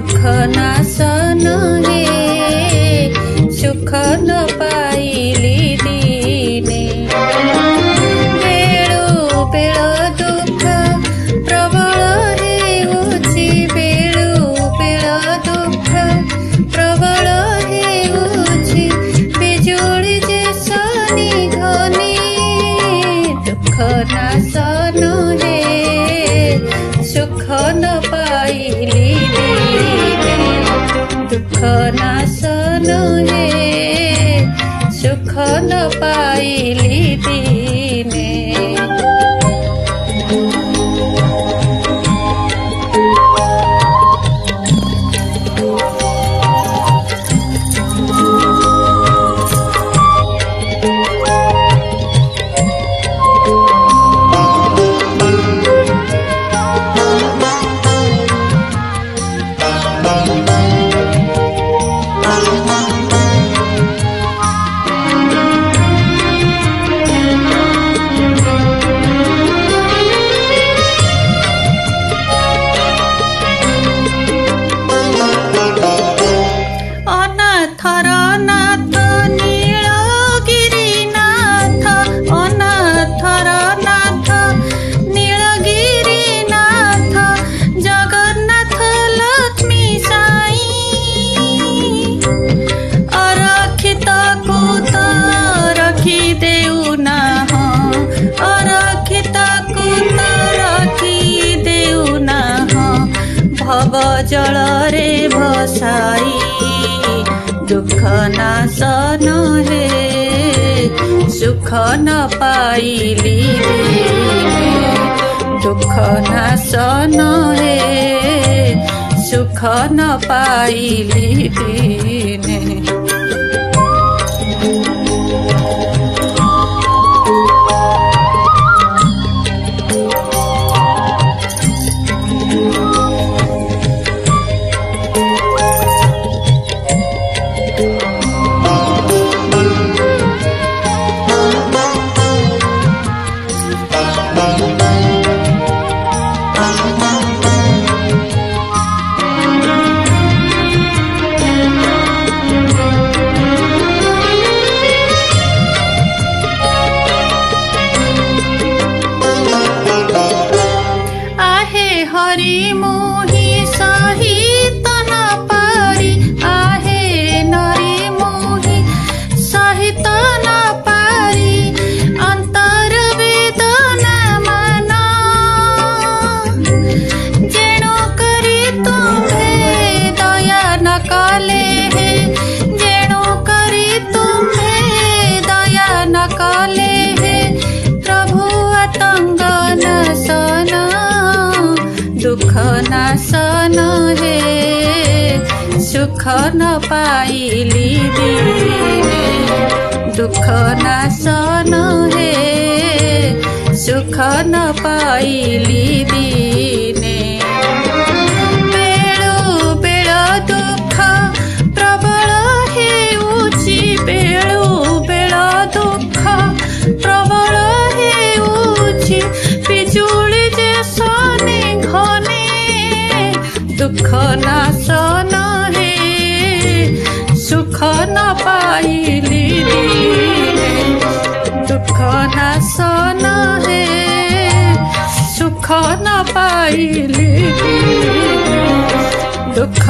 दुख नासन हे सुख न पाइली दिने बेळु बेळ दुख प्रबल हेउछि बेळु बेळ दुख प्रबल हेउछि बिजुली जे सनी घनी दुख नासन हे सुख न पाइली दिने दुख नासन हे सुख न पाइली दिने जल रे भसाई दुख नासन हे सुख न पाइली दिने दुख नासन हे सुख न पाइली दिने हरि मोहि सहित न पारि आहे नरी मोहि सहित न पारि अंतर वेदना मन जेणु करी तुम्हे दया न कले हे जेणु करी तुम्हे दया न कले हे प्रभु अतंग नासन दुख नासन हे सुख न पाइली दिने दुख नासन हे सुख न पाइली दिने बेळु बेळ दुख प्रबल हेउछि बेळु बेळ दुख प्रबल हेउछि बिजुली जे सनी घनी दुख नासन हे सुख न पाइली दिने दुख नासन हे सुख न पाइली दिने दुख